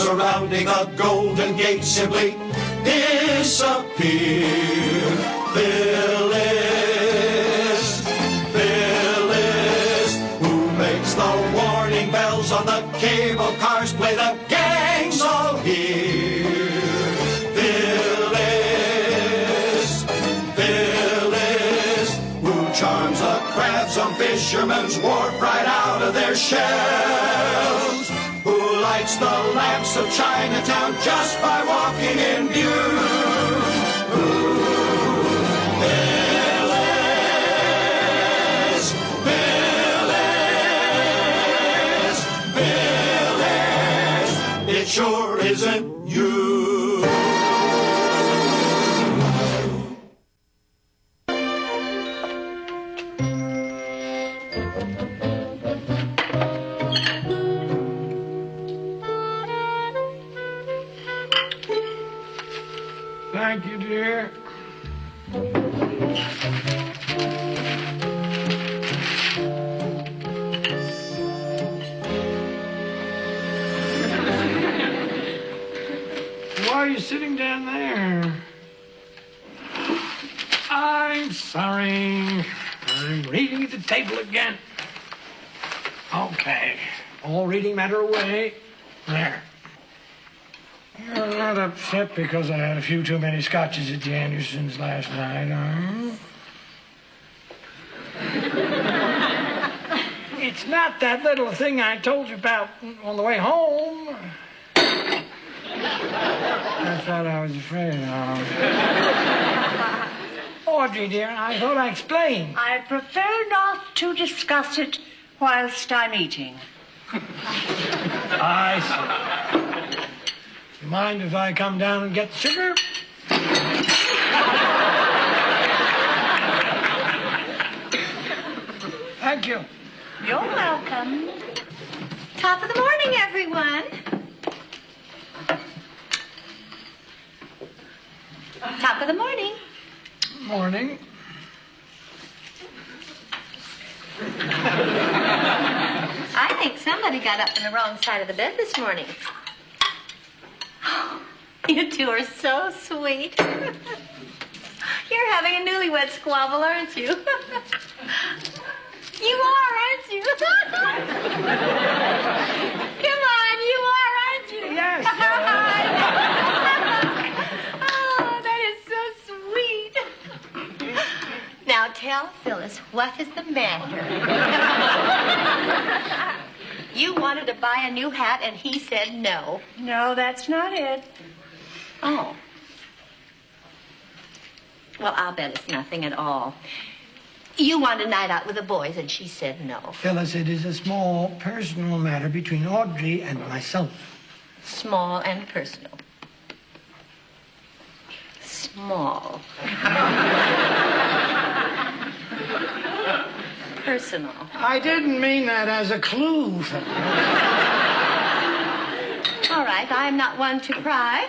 surrounding the Golden Gate simply disappear. Phyllis, Phyllis, who makes the warning bells on the cable cars play, the gang's all here. Phyllis, Phyllis, who charms the crabs on Fisherman's Wharf right out of their shells, who lights the lamps of Chinatown just by walking in view. Phyllis, Phyllis, Phyllis, it sure isn't you. Thank you, dear. Why are you sitting down there? I'm sorry. I'm reading at the table again. Okay. All reading matter away. There. You're not upset because I had a few too many scotches at the Andersons last night, huh? It's not that little thing I told you about on the way home. That's what I was afraid of. Audrey, dear, I thought I explained. I prefer not to discuss it whilst I'm eating. I see. You mind if I come down and get sugar? Thank you. You're welcome. Top of the morning, everyone. Top of the morning. Morning. I think somebody got up on the wrong side of the bed this morning. You two are so sweet. You're having a newlywed squabble, aren't you? You are, aren't you? Come on, you are, aren't you? Yes. Oh, that is so sweet. Now tell Phyllis, what is the matter? You wanted to buy a new hat and he said no. No, that's not it. Oh. Well, I'll bet it's nothing at all. You wanted a night out with the boys and she said no. Phyllis, it is a small personal matter between Audrey and myself. Small and personal. Small. Personal. I didn't mean that as a clue. All right, I'm not one to pry.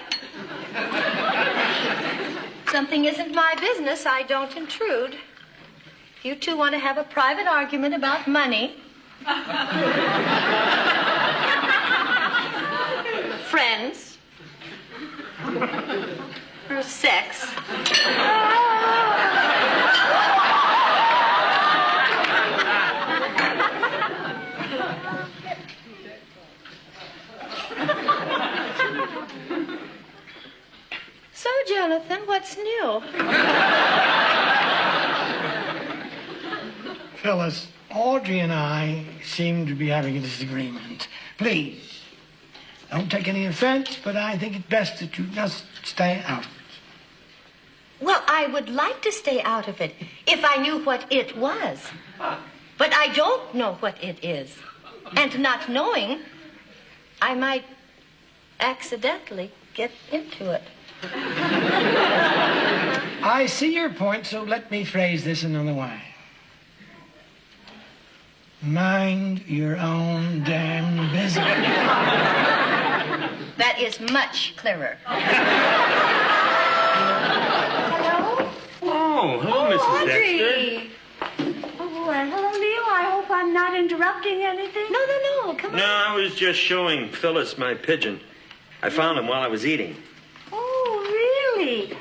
Something isn't my business, I don't intrude. If you two want to have a private argument about money, friends, or sex, so, Jonathan, what's new? Phyllis, Audrey and I seem to be having a disagreement. Please, don't take any offense, but I think it's best that you just stay out of it. Well, I would like to stay out of it if I knew what it was. But I don't know what it is. And not knowing, I might accidentally get into it. I see your point, so let me phrase this another way. Mind your own damn business. That is much clearer. Hello? Oh, hello, Mrs. Audrey. Dexter. Oh, well, hello, Neil. I hope I'm not interrupting anything. No, come on. No, I was just showing Phyllis my pigeon. I found them while I was eating. Oh, really?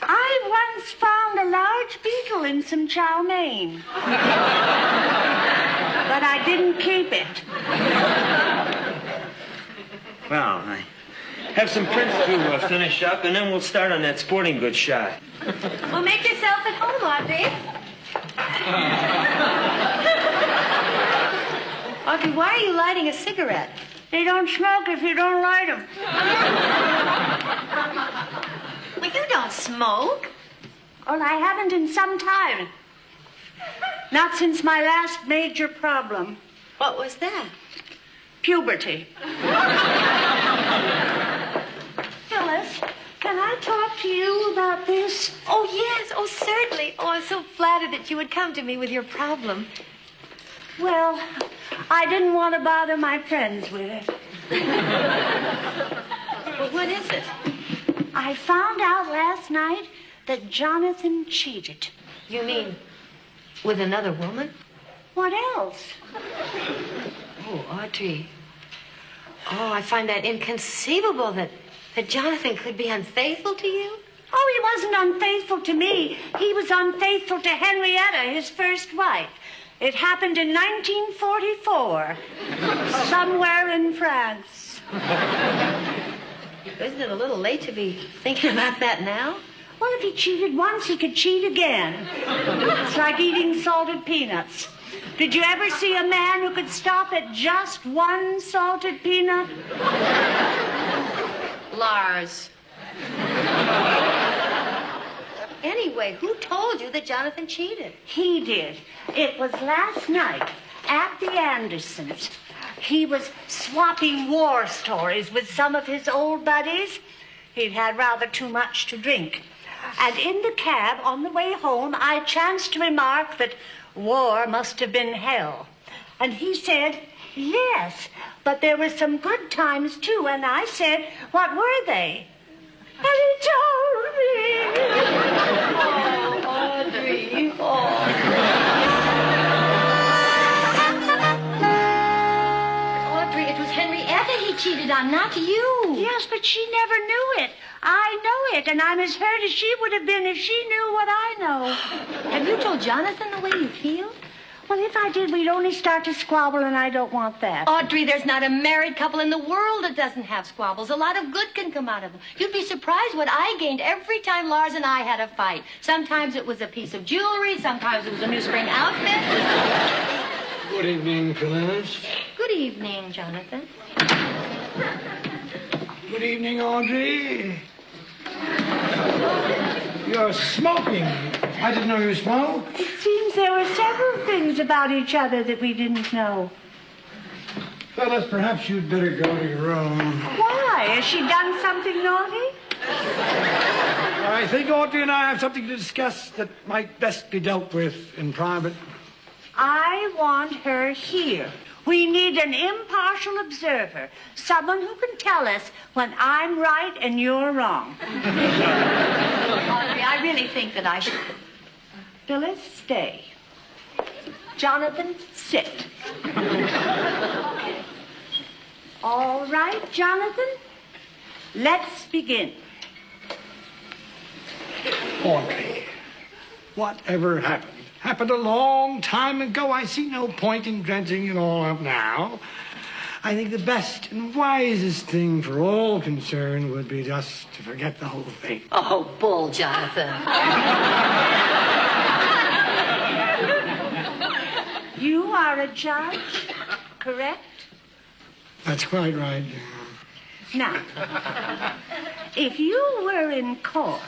I once found a large beetle in some chow mein. But I didn't keep it. Well, I have some prints to finish up, and then we'll start on that sporting goods shot. Well, make yourself at home, Audrey. Audrey, why are you lighting a cigarette? They don't smoke if you don't light them. Well, you don't smoke. Well, I haven't in some time. Not since my last major problem. What was that? Puberty. Phyllis, can I talk to you about this? Oh, yes. Oh, certainly. Oh, I'm so flattered that you would come to me with your problem. Well, I didn't want to bother my friends with it. Well, what is it? I found out last night that Jonathan cheated. You mean with another woman? What else? Oh, Audrey. Oh, I find that inconceivable that Jonathan could be unfaithful to you. Oh, he wasn't unfaithful to me. He was unfaithful to Henrietta, his first wife. It happened in 1944, somewhere in France. Isn't it a little late to be thinking about that now? Well, if he cheated once, he could cheat again. It's like eating salted peanuts. Did you ever see a man who could stop at just one salted peanut? Lars. Anyway, who told you that Jonathan cheated? He did. It was last night at the Andersons. He was swapping war stories with some of his old buddies. He'd had rather too much to drink. And in the cab on the way home, I chanced to remark that war must have been hell. And he said, yes, but there were some good times, too. And I said, what were they? And he told me. Oh, Audrey. Oh. Audrey, it was Henrietta he cheated on, not you. Yes, but she never knew it. I know it, and I'm as hurt as she would have been if she knew what I know. Have you told Jonathan the way you feel? Well, if I did, we'd only start to squabble, and I don't want that. Audrey, there's not a married couple in the world that doesn't have squabbles. A lot of good can come out of them. You'd be surprised what I gained every time Lars and I had a fight. Sometimes it was a piece of jewelry. Sometimes it was a new spring outfit. Good evening, Phyllis. Good evening, Jonathan. Good evening, Audrey. You're smoking. I didn't know you smoked. It seems there were several things about each other that we didn't know. Phyllis, perhaps you'd better go to your room. Why? Has she done something naughty? I think Audrey and I have something to discuss that might best be dealt with in private. I want her here. We need an impartial observer, someone who can tell us when I'm right and you're wrong. Audrey, I really think that I should... Phyllis, stay. Jonathan, sit. All right, Jonathan, let's begin. Audrey, whatever happened? Happened a long time ago. I see no point in dredging it all up now. I think the best and wisest thing for all concerned would be just to forget the whole thing. Oh, bull, Jonathan. You are a judge, correct? That's quite right. Now, if you were in court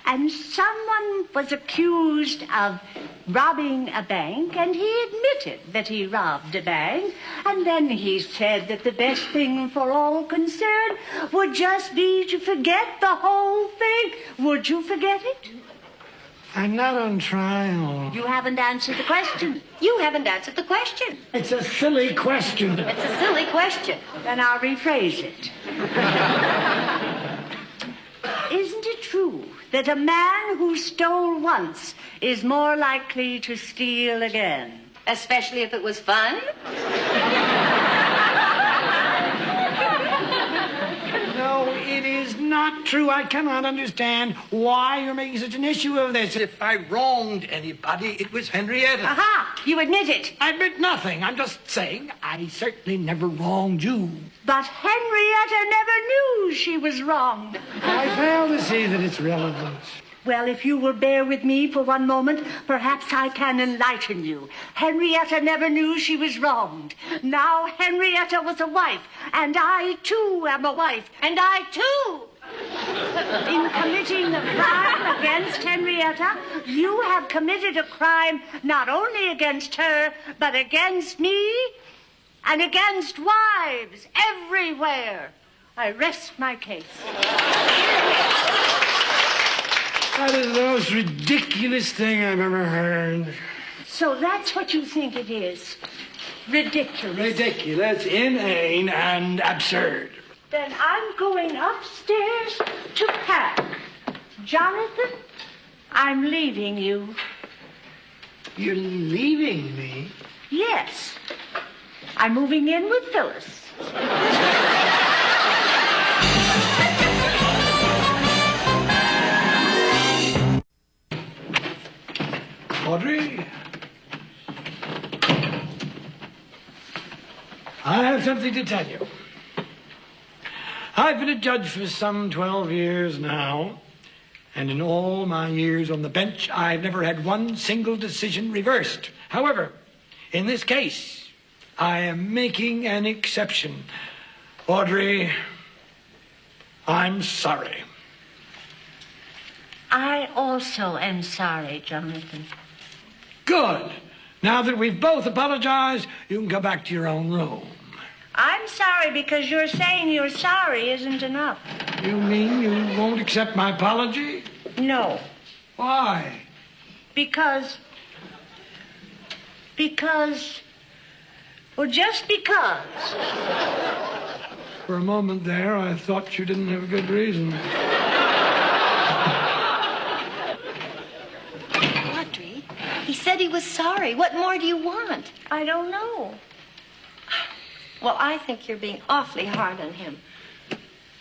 and someone was accused of robbing a bank, and he admitted that he robbed a bank, and then he said that the best thing for all concerned would just be to forget the whole thing, would you forget it? I'm not on trial. You haven't answered the question. You haven't answered the question. It's a silly question. It's a silly question. Then I'll rephrase it. Isn't it true that a man who stole once is more likely to steal again? Especially if it was fun? not true. I cannot understand why you're making such an issue of this. If I wronged anybody, it was Henrietta. Aha! You admit it. I admit nothing. I'm just saying I certainly never wronged you. But Henrietta never knew she was wronged. I fail to see that it's relevant. Well, if you will bear with me for one moment, perhaps I can enlighten you. Henrietta never knew she was wronged. Now Henrietta was a wife, and I, too, am a wife, and I, too. In committing a crime against Henrietta, you have committed a crime not only against her, but against me and against wives everywhere. I rest my case. That is the most ridiculous thing I've ever heard. So that's what you think it is. Ridiculous. Ridiculous, inane, and absurd. Then I'm going upstairs to pack. Jonathan, I'm leaving you. You're leaving me? Yes. I'm moving in with Phyllis. Audrey? I have something to tell you. I've been a judge for some 12 years now, and in all my years on the bench, I've never had one single decision reversed. However, in this case, I am making an exception. Audrey, I'm sorry. I also am sorry, Jonathan. Good. Now that we've both apologized, you can go back to your own room. I'm sorry because you're saying you're sorry isn't enough. You mean you won't accept my apology? No. Why? Because, well, just because. For a moment there, I thought you didn't have a good reason. Audrey, he said he was sorry. What more do you want? I don't know. Well, I think you're being awfully hard on him.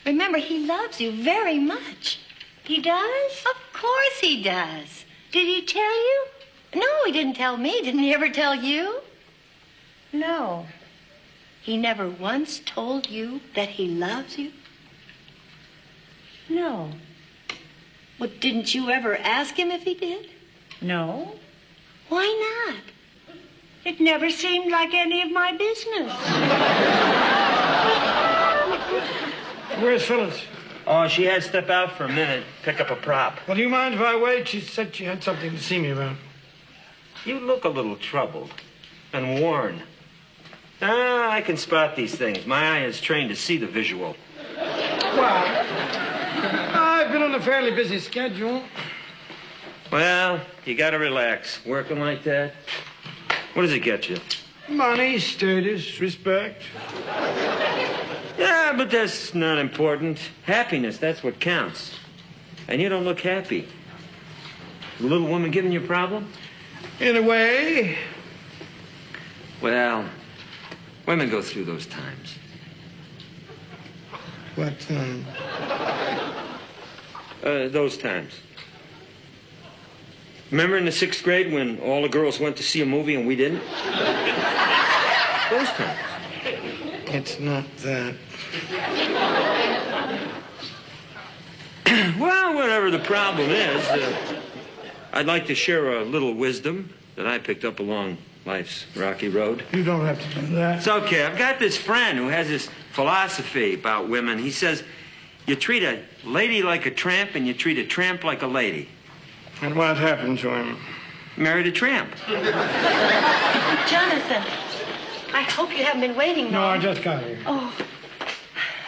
Remember, he loves you very much. He does? Of course he does. Did he tell you? No, he didn't tell me. Didn't he ever tell you? No. He never once told you that he loves you? No. Well, didn't you ever ask him if he did? No. Why not? It never seemed like any of my business. Where's Phyllis? Oh, she had to step out for a minute, pick up a prop. Well, do you mind if I wait? She said she had something to see me about. You look a little troubled and worn. Ah, I can spot these things. My eye is trained to see the visual. Well, I've been on a fairly busy schedule. Well, you gotta relax. Working like that, what does it get you? Money, status, respect. Yeah, but that's not important. Happiness, that's what counts. And you don't look happy. The little woman giving you a problem? In a way. Well, women go through those times. What time? Those times. Remember in the 6th grade when all the girls went to see a movie and we didn't? Those times. It's not that. Well, whatever the problem is, I'd like to share a little wisdom that I picked up along life's rocky road. You don't have to do that. It's okay. I've got this friend who has this philosophy about women. He says, you treat a lady like a tramp and you treat a tramp like a lady. And what happened to him? Married a tramp. Jonathan, I hope you haven't been waiting No, long. I just got here. Oh,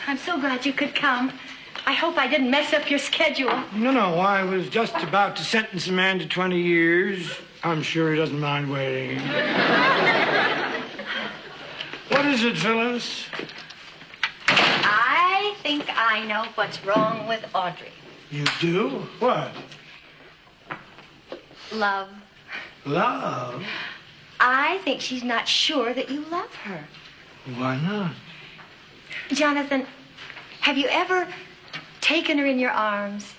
I'm so glad you could come. I hope I didn't mess up your schedule. No, I was just about to sentence a man to 20 years. I'm sure he doesn't mind waiting. What is it, Phyllis? I think I know what's wrong with Audrey. You do? What? Love. Love? I think she's not sure that you love her. Why not? Jonathan, have you ever taken her in your arms,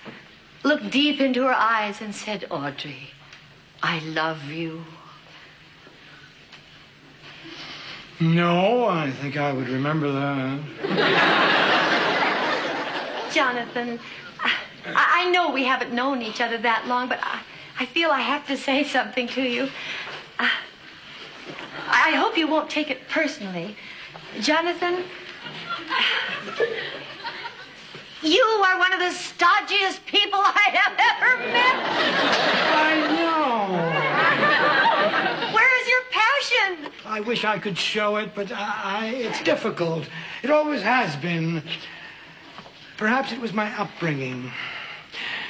looked deep into her eyes and said, Audrey, I love you? No, I think I would remember that. Jonathan, I know we haven't known each other that long, but I feel I have to say something to you. I hope you won't take it personally. Jonathan, you are one of the stodgiest people I have ever met. I know. Where is your passion? I wish I could show it, but it's difficult. It always has been. Perhaps it was my upbringing.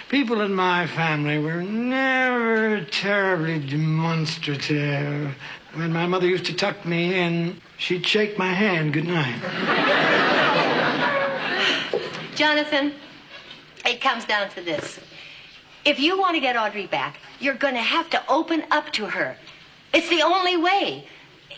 People in my family were never terribly demonstrative. When my mother used to tuck me in, she'd shake my hand goodnight. Jonathan, it comes down to this. If you want to get Audrey back, you're going to have to open up to her. It's the only way.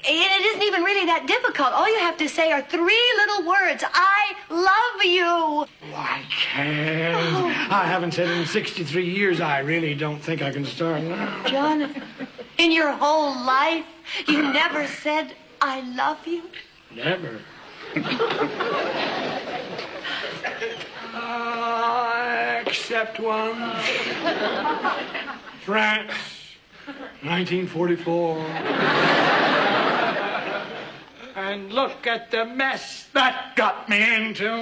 It isn't even really that difficult. All you have to say are 3 little words. I love you. Oh, I can't. Oh. I haven't said it in 63 years. I really don't think I can start now. Jonathan, in your whole life, you never said, I love you? Never. Except once. France, 1944. And look at the mess that got me into.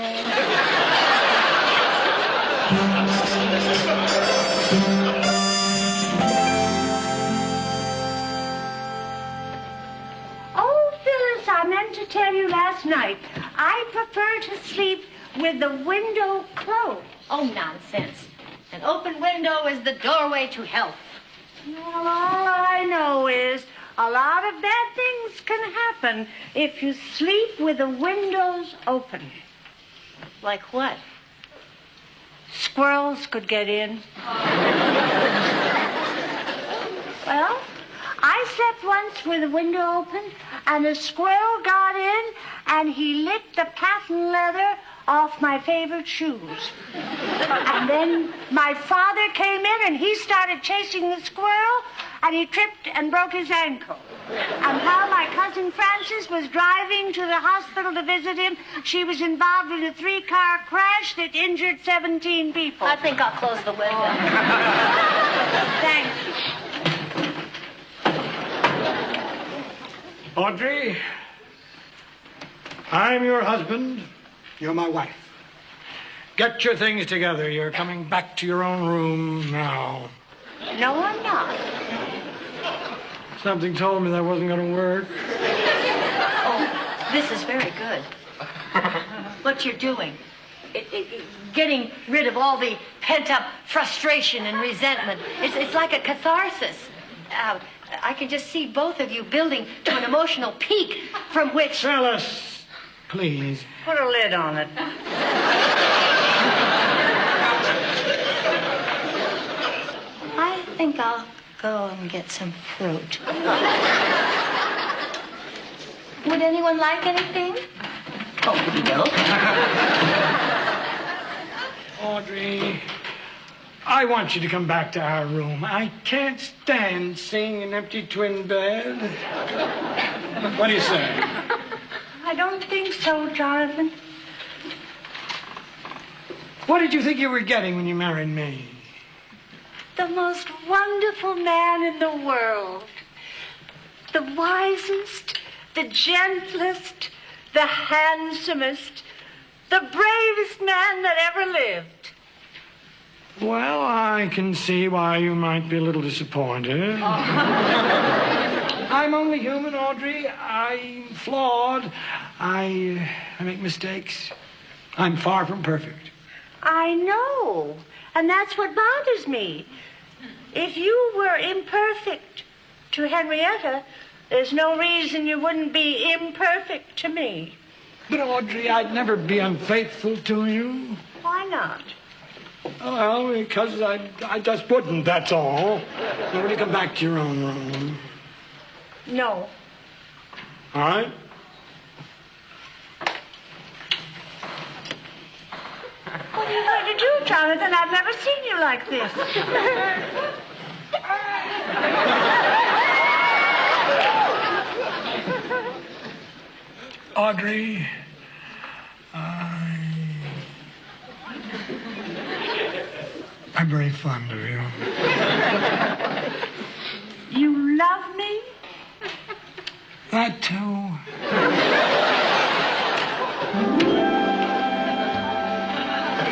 Oh, Phyllis, I meant to tell you last night, I prefer to sleep with the window closed. Oh, nonsense. An open window is the doorway to health. Well, all I know is a lot of bad things can happen if you sleep with the windows open. Like what? Squirrels could get in. Well, I slept once with the window open, and a squirrel got in, and he licked the patent leather off my favorite shoes. And then my father came in, and he started chasing the squirrel, and he tripped and broke his ankle. And while my cousin Frances was driving to the hospital to visit him, she was involved in a 3-car crash that injured 17 people. I think I'll close the window. Thank you. Audrey, I'm your husband. You're my wife. Get your things together. You're coming back to your own room now. No, I'm not. Something told me that wasn't going to work. Oh, this is very good. What you're doing. Getting rid of all the pent-up frustration and resentment. It's like a catharsis. I can just see both of you building to an emotional peak from which... Phyllis, please. Put a lid on it. I think I'll go and get some fruit. Would anyone like anything? Oh, no. Audrey, I want you to come back to our room. I can't stand seeing an empty twin bed. What do you say? I don't think so, Jonathan. What did you think you were getting when you married me? The most wonderful man in the world. The wisest, the gentlest, the handsomest, the bravest man that ever lived. Well, I can see why you might be a little disappointed. I'm only human, Audrey. I'm flawed. I make mistakes. I'm far from perfect. I know, and that's what bothers me. If you were imperfect to Henrietta, there's no reason you wouldn't be imperfect to me. But, Audrey, I'd never be unfaithful to you. Why not? Well, because I just wouldn't, that's all. Now, will you come back to your own room? No. All right? What are you going to do, Jonathan? I've never seen you like this. Audrey, I'm very fond of you. You love me? That too.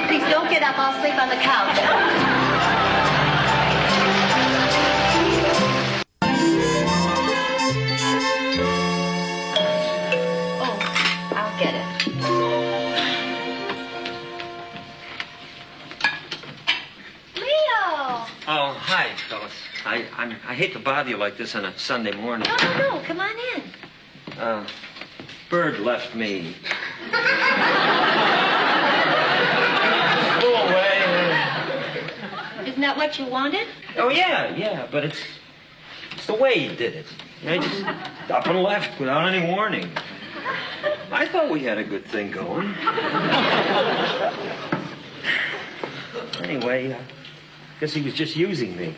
Please don't get up. I'll sleep on the couch. Oh, I'll get it. Leo! Oh, hi, Phyllis. I hate to bother you like this on a Sunday morning. No. Come on in. Bird left me. Flew away. Isn't that what you wanted? Oh, yeah, but it's the way he did it. He just up and left without any warning. I thought we had a good thing going. Anyway, I guess he was just using me.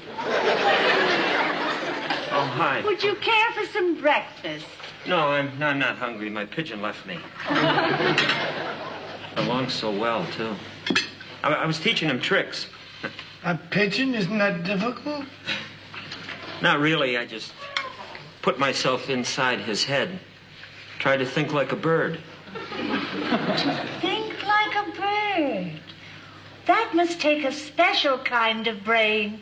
Oh, hi. Would you care for some breakfast? No, I'm not hungry. My pigeon left me. Belongs so well, too. I was teaching him tricks. A pigeon? Isn't that difficult? Not really. I just put myself inside his head. Tried to think like a bird. Think like a bird. That must take a special kind of brain.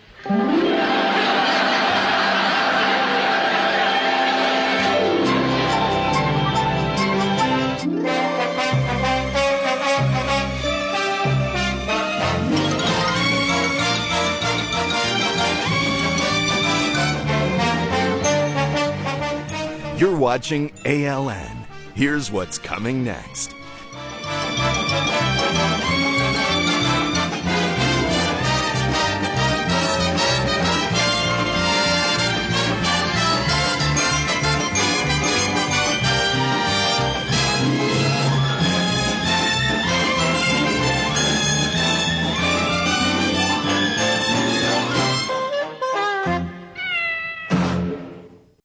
You're watching ALN. Here's what's coming next.